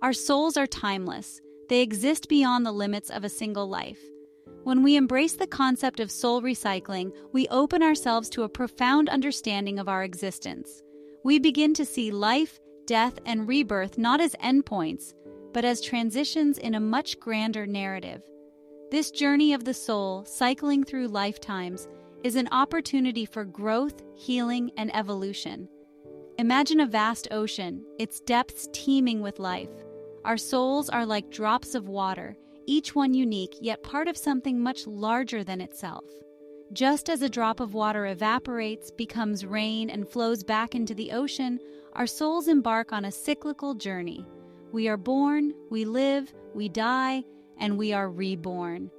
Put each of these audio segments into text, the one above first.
Our souls are timeless. They exist beyond the limits of a single life. When we embrace the concept of soul recycling, we open ourselves to a profound understanding of our existence. We begin to see life, death, and rebirth not as endpoints, but as transitions in a much grander narrative. This journey of the soul, cycling through lifetimes, is an opportunity for growth, healing, and evolution. Imagine a vast ocean, its depths teeming with life. Our souls are like drops of water, each one unique, yet part of something much larger than itself. Just as a drop of water evaporates, becomes rain, and flows back into the ocean, our souls embark on a cyclical journey. We are born, we live, we die, and we are reborn.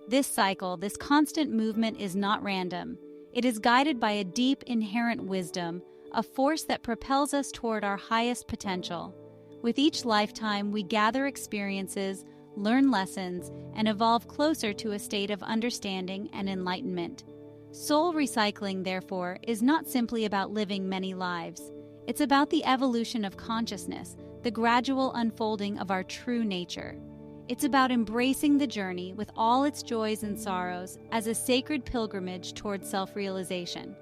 This cycle, this constant movement is not random. It is guided by a deep inherent wisdom, a force that propels us toward our highest potential. With each lifetime, we gather experiences, learn lessons, and evolve closer to a state of understanding and enlightenment. Soul recycling, therefore, is not simply about living many lives. It's about the evolution of consciousness, the gradual unfolding of our true nature. It's about embracing the journey with all its joys and sorrows as a sacred pilgrimage toward self-realization.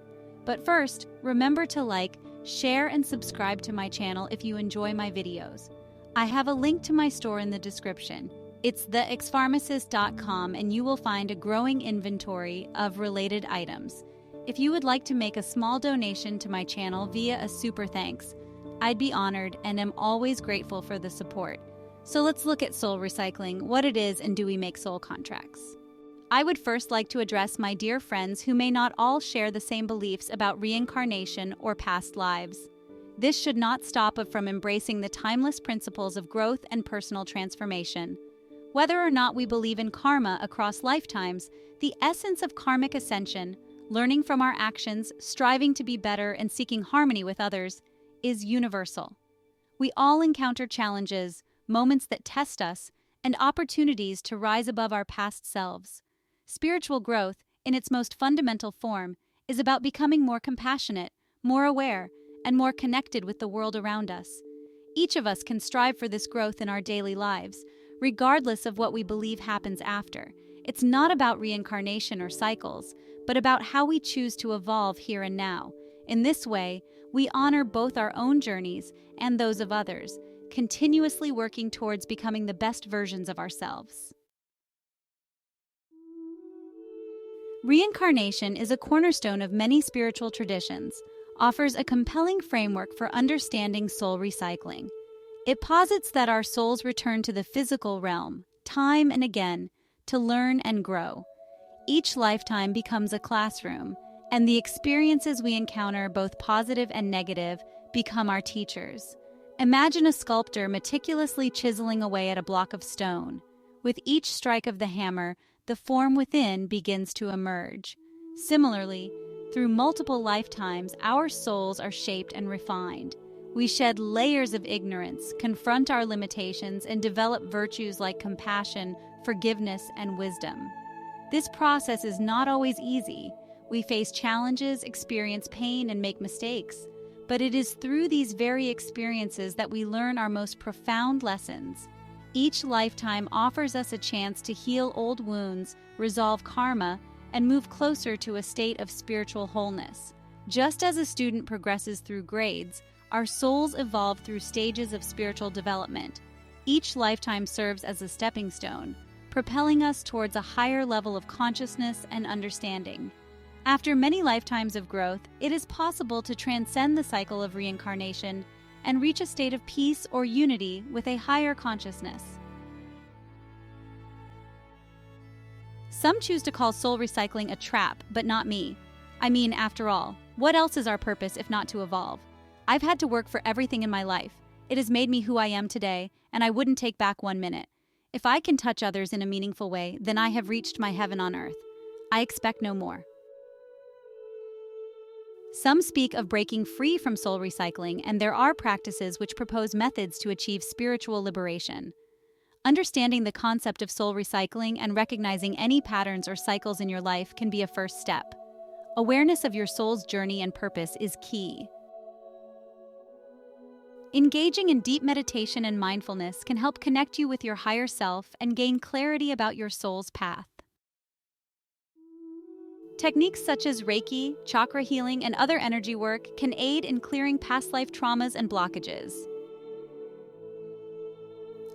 But first, remember to like, share, and subscribe to my channel if you enjoy my videos. I have a link to my store in the description. It's theexpharmacist.com, and you will find a growing inventory of related items. If you would like to make a small donation to my channel via a super thanks, I'd be honored and am always grateful for the support. So let's look at soul recycling, what it is, and do we make soul contracts? I would first like to address my dear friends who may not all share the same beliefs about reincarnation or past lives. This should not stop us from embracing the timeless principles of growth and personal transformation. Whether or not we believe in karma across lifetimes, the essence of karmic ascension, learning from our actions, striving to be better, and seeking harmony with others, is universal. We all encounter challenges, moments that test us, and opportunities to rise above our past selves. Spiritual growth, in its most fundamental form, is about becoming more compassionate, more aware, and more connected with the world around us. Each of us can strive for this growth in our daily lives, regardless of what we believe happens after. It's not about reincarnation or cycles, but about how we choose to evolve here and now. In this way, we honor both our own journeys and those of others, continuously working towards becoming the best versions of ourselves. Reincarnation is a cornerstone of many spiritual traditions, offers a compelling framework for understanding soul recycling. It posits that our souls return to the physical realm, time and again, to learn and grow. Each lifetime becomes a classroom, and the experiences we encounter, both positive and negative, become our teachers. Imagine a sculptor meticulously chiseling away at a block of stone. With each strike of the hammer, the form within begins to emerge. Similarly, through multiple lifetimes, our souls are shaped and refined. We shed layers of ignorance, confront our limitations, and develop virtues like compassion, forgiveness, and wisdom. This process is not always easy. We face challenges, experience pain, and make mistakes. But it is through these very experiences that we learn our most profound lessons. Each lifetime offers us a chance to heal old wounds, resolve karma, and move closer to a state of spiritual wholeness. Just as a student progresses through grades, our souls evolve through stages of spiritual development. Each lifetime serves as a stepping stone, propelling us towards a higher level of consciousness and understanding. After many lifetimes of growth, it is possible to transcend the cycle of reincarnation and reach a state of peace or unity with a higher consciousness. Some choose to call soul recycling a trap, but not me. I mean, after all, what else is our purpose if not to evolve? I've had to work for everything in my life. It has made me who I am today, and I wouldn't take back 1 minute. If I can touch others in a meaningful way, then I have reached my heaven on earth. I expect no more. Some speak of breaking free from soul recycling, and there are practices which propose methods to achieve spiritual liberation. Understanding the concept of soul recycling and recognizing any patterns or cycles in your life can be a first step. Awareness of your soul's journey and purpose is key. Engaging in deep meditation and mindfulness can help connect you with your higher self and gain clarity about your soul's path. Techniques such as Reiki, chakra healing, and other energy work can aid in clearing past life traumas and blockages.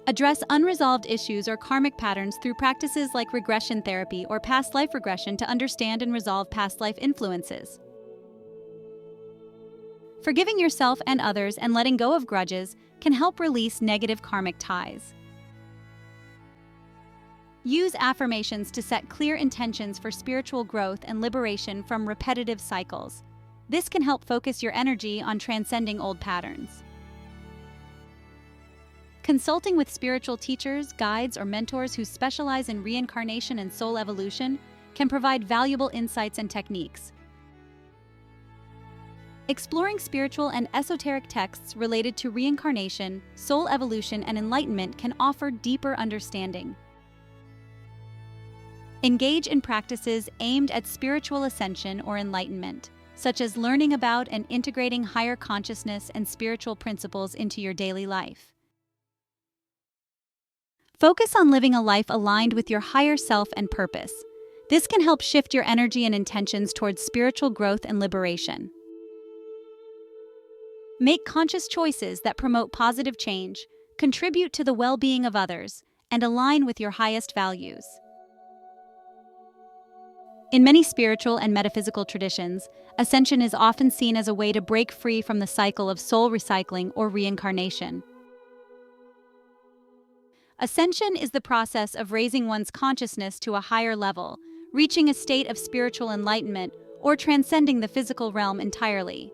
Address unresolved issues or karmic patterns through practices like regression therapy or past life regression to understand and resolve past life influences. Forgiving yourself and others and letting go of grudges can help release negative karmic ties. Use affirmations to set clear intentions for spiritual growth and liberation from repetitive cycles. This can help focus your energy on transcending old patterns. Consulting with spiritual teachers, guides, or mentors who specialize in reincarnation and soul evolution can provide valuable insights and techniques. Exploring spiritual and esoteric texts related to reincarnation, soul evolution, and enlightenment can offer deeper understanding. Engage in practices aimed at spiritual ascension or enlightenment, such as learning about and integrating higher consciousness and spiritual principles into your daily life. Focus on living a life aligned with your higher self and purpose. This can help shift your energy and intentions towards spiritual growth and liberation. Make conscious choices that promote positive change, contribute to the well-being of others, and align with your highest values. In many spiritual and metaphysical traditions, ascension is often seen as a way to break free from the cycle of soul recycling or reincarnation. Ascension is the process of raising one's consciousness to a higher level, reaching a state of spiritual enlightenment, or transcending the physical realm entirely.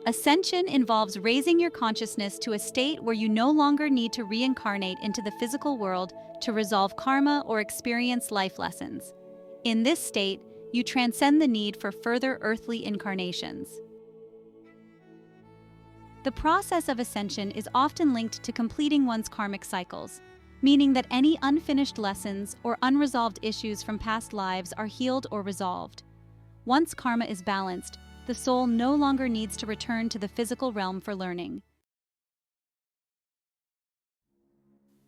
Ascension involves raising your consciousness to a state where you no longer need to reincarnate into the physical world to resolve karma or experience life lessons. In this state, you transcend the need for further earthly incarnations. The process of ascension is often linked to completing one's karmic cycles, meaning that any unfinished lessons or unresolved issues from past lives are healed or resolved. Once karma is balanced, the soul no longer needs to return to the physical realm for learning.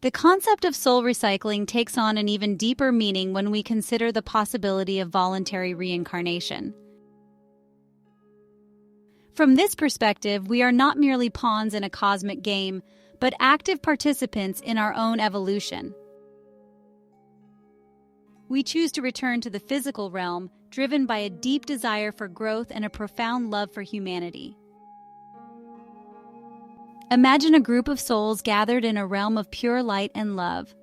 The concept of soul recycling takes on an even deeper meaning when we consider the possibility of voluntary reincarnation. From this perspective, we are not merely pawns in a cosmic game, but active participants in our own evolution. We choose to return to the physical realm, driven by a deep desire for growth and a profound love for humanity. Imagine a group of souls gathered in a realm of pure light and love.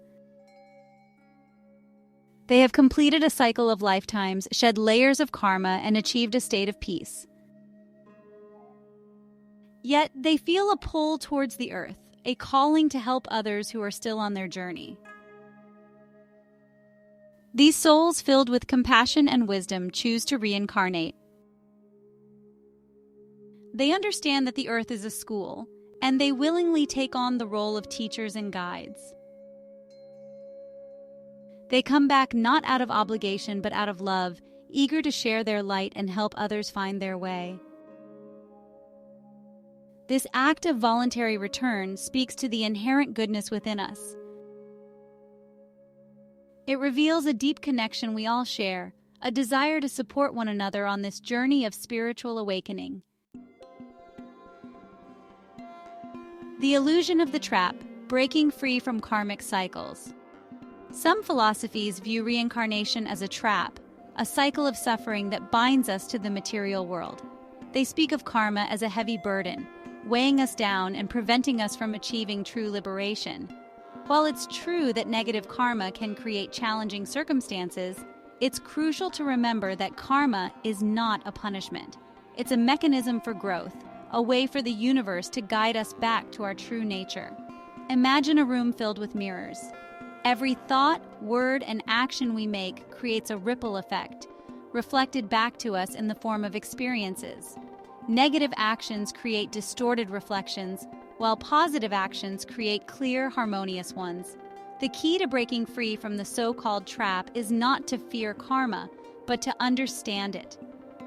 They have completed a cycle of lifetimes, shed layers of karma, and achieved a state of peace. Yet they feel a pull towards the earth, a calling to help others who are still on their journey. These souls, filled with compassion and wisdom, choose to reincarnate. They understand that the earth is a school, and they willingly take on the role of teachers and guides. They come back not out of obligation but out of love, eager to share their light and help others find their way. This act of voluntary return speaks to the inherent goodness within us. It reveals a deep connection we all share, a desire to support one another on this journey of spiritual awakening. The illusion of the trap, breaking free from karmic cycles. Some philosophies view reincarnation as a trap, a cycle of suffering that binds us to the material world. They speak of karma as a heavy burden, weighing us down and preventing us from achieving true liberation. While it's true that negative karma can create challenging circumstances, it's crucial to remember that karma is not a punishment. It's a mechanism for growth, a way for the universe to guide us back to our true nature. Imagine a room filled with mirrors. Every thought, word, and action we make creates a ripple effect, reflected back to us in the form of experiences. Negative actions create distorted reflections, while positive actions create clear, harmonious ones. The key to breaking free from the so-called trap is not to fear karma, but to understand it.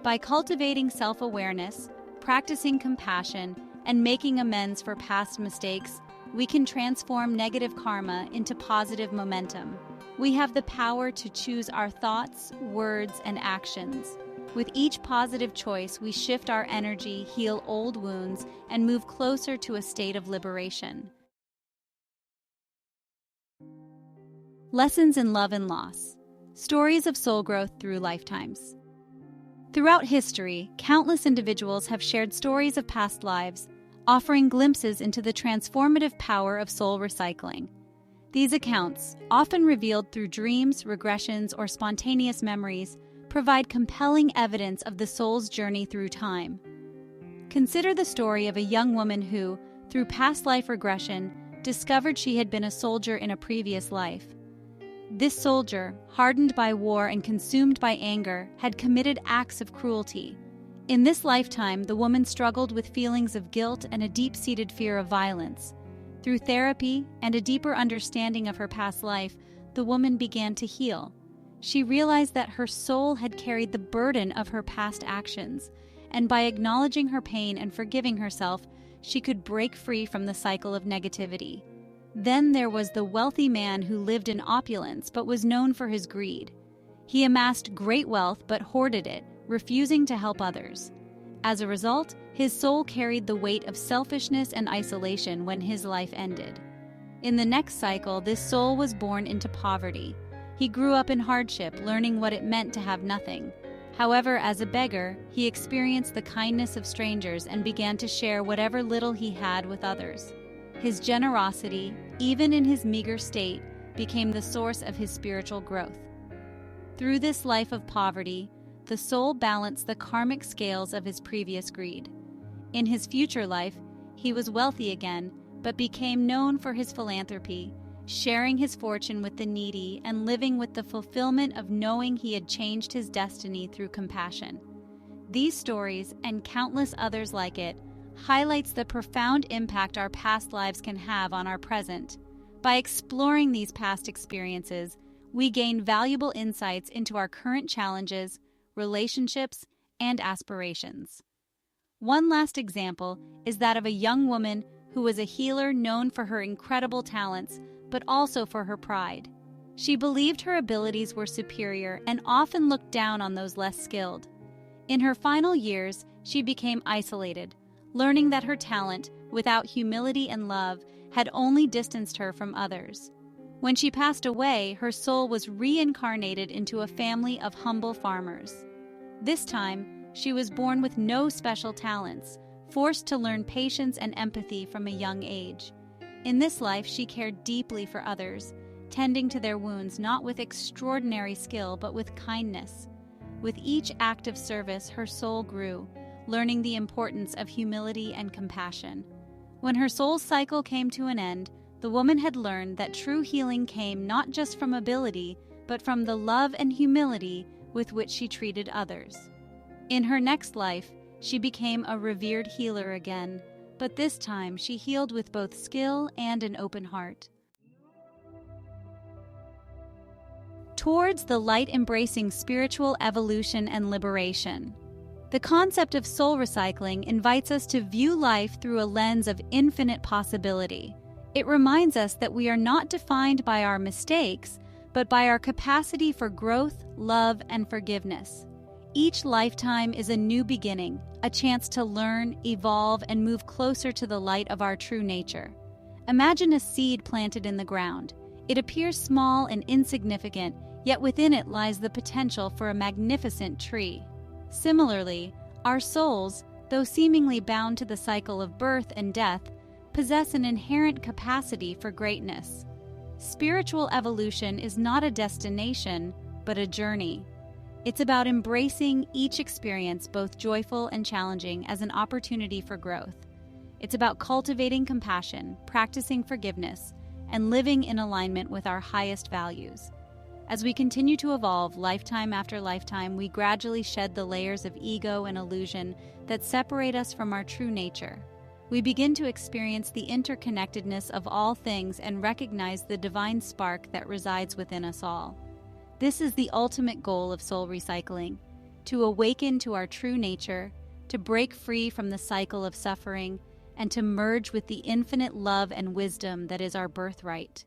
By cultivating self-awareness, practicing compassion, and making amends for past mistakes, we can transform negative karma into positive momentum. We have the power to choose our thoughts, words, and actions. With each positive choice, we shift our energy, heal old wounds, and move closer to a state of liberation. Lessons in love and loss. Stories of soul growth through lifetimes. Throughout history, countless individuals have shared stories of past lives, offering glimpses into the transformative power of soul recycling. These accounts, often revealed through dreams, regressions, or spontaneous memories, provide compelling evidence of the soul's journey through time. Consider the story of a young woman who, through past life regression, discovered she had been a soldier in a previous life. This soldier, hardened by war and consumed by anger, had committed acts of cruelty. In this lifetime, the woman struggled with feelings of guilt and a deep-seated fear of violence. Through therapy and a deeper understanding of her past life, the woman began to heal. She realized that her soul had carried the burden of her past actions, and by acknowledging her pain and forgiving herself, she could break free from the cycle of negativity. Then there was the wealthy man who lived in opulence but was known for his greed. He amassed great wealth but hoarded it, refusing to help others. As a result, his soul carried the weight of selfishness and isolation when his life ended. In the next cycle, this soul was born into poverty. He grew up in hardship, learning what it meant to have nothing. However, as a beggar, he experienced the kindness of strangers and began to share whatever little he had with others. His generosity, even in his meager state, became the source of his spiritual growth. Through this life of poverty, the soul balanced the karmic scales of his previous greed. In his future life, he was wealthy again, but became known for his philanthropy, sharing his fortune with the needy and living with the fulfillment of knowing he had changed his destiny through compassion. These stories, and countless others like it, highlights the profound impact our past lives can have on our present. By exploring these past experiences, we gain valuable insights into our current challenges, relationships, and aspirations. One last example is that of a young woman who was a healer known for her incredible talents, but also for her pride. She believed her abilities were superior and often looked down on those less skilled. In her final years, she became isolated, learning that her talent, without humility and love, had only distanced her from others. When she passed away, her soul was reincarnated into a family of humble farmers. This time, she was born with no special talents, forced to learn patience and empathy from a young age. In this life, she cared deeply for others, tending to their wounds not with extraordinary skill but with kindness. With each act of service, her soul grew, learning the importance of humility and compassion. When her soul's cycle came to an end, the woman had learned that true healing came not just from ability, but from the love and humility with which she treated others. In her next life, she became a revered healer again, but this time she healed with both skill and an open heart. Towards the light-embracing spiritual evolution and liberation. The concept of soul recycling invites us to view life through a lens of infinite possibility. It reminds us that we are not defined by our mistakes, but by our capacity for growth, love, and forgiveness. Each lifetime is a new beginning, a chance to learn, evolve, and move closer to the light of our true nature. Imagine a seed planted in the ground. It appears small and insignificant, yet within it lies the potential for a magnificent tree. Similarly, our souls, though seemingly bound to the cycle of birth and death, possess an inherent capacity for greatness. Spiritual evolution is not a destination, but a journey. It's about embracing each experience, both joyful and challenging, as an opportunity for growth. It's about cultivating compassion, practicing forgiveness, and living in alignment with our highest values. As we continue to evolve lifetime after lifetime, we gradually shed the layers of ego and illusion that separate us from our true nature. We begin to experience the interconnectedness of all things and recognize the divine spark that resides within us all. This is the ultimate goal of soul recycling: to awaken to our true nature, to break free from the cycle of suffering, and to merge with the infinite love and wisdom that is our birthright.